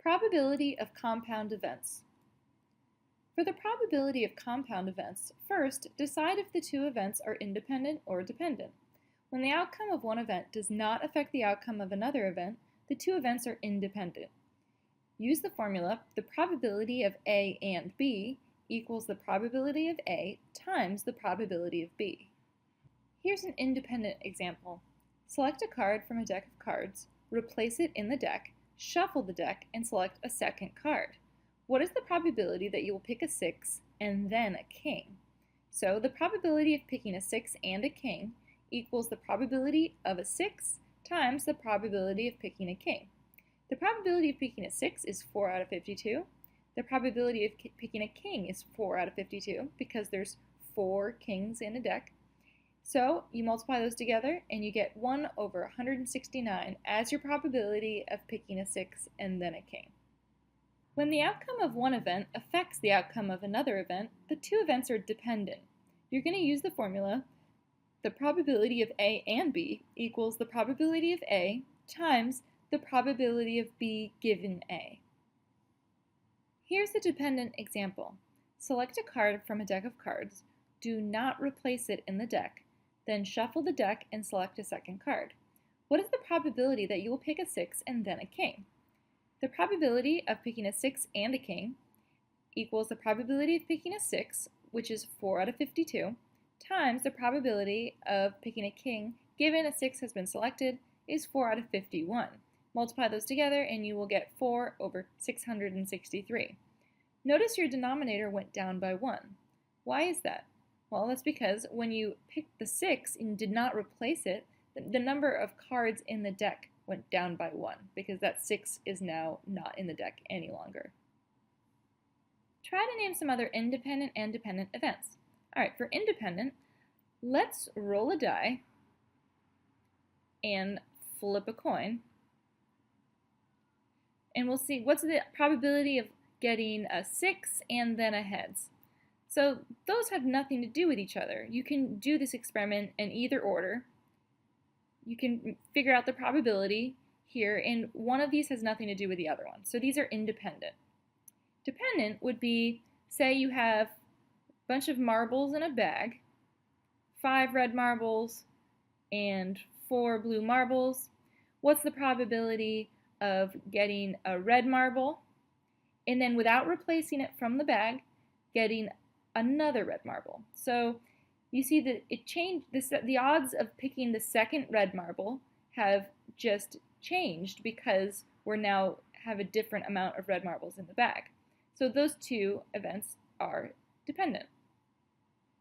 Probability of compound events. For the probability of compound events, first, decide if the two events are independent or dependent. When the outcome of one event does not affect the outcome of another event, the two events are independent. Use the formula, the probability of A and B equals the probability of A times the probability of B. Here's an independent example. Select a card from a deck of cards, replace it in the deck, shuffle the deck, and select a second card. What is the probability that you will pick a 6 and then a king? So the probability of picking a 6 and a king equals the probability of a 6 times the probability of picking a king. The probability of picking a 6 is 4 out of 52. The probability of picking a king is 4 out of 52 because there's 4 kings in a deck. So you multiply those together and you get 1 over 169 as your probability of picking a 6 and then a king. When the outcome of one event affects the outcome of another event, the two events are dependent. You're going to use the formula, the probability of A and B equals the probability of A times the probability of B given A. Here's a dependent example. Select a card from a deck of cards, do not replace it in the deck, then shuffle the deck and select a second card. What is the probability that you will pick a 6 and then a king? The probability of picking a 6 and a king equals the probability of picking a 6, which is 4 out of 52, times the probability of picking a king given a 6 has been selected is 4 out of 51. Multiply those together and you will get 4 over 663. Notice your denominator went down by 1. Why is that? Well, that's because when you picked the 6 and did not replace it, the number of cards in the deck went down by 1 because that 6 is now not in the deck any longer. Try to name some other independent and dependent events. Alright, for independent, let's roll a die and flip a coin. And we'll see what's the probability of getting a 6 and then a heads. So those have nothing to do with each other. You can do this experiment in either order. You can figure out the probability here, and one of these has nothing to do with the other one. So these are independent. Dependent would be, say you have a bunch of marbles in a bag, 5 red marbles and 4 blue marbles. What's the probability of getting a red marble, and then without replacing it from the bag, getting another red marble? So you see that it changed. The odds of picking the second red marble have just changed because we now have a different amount of red marbles in the bag. So those two events are dependent.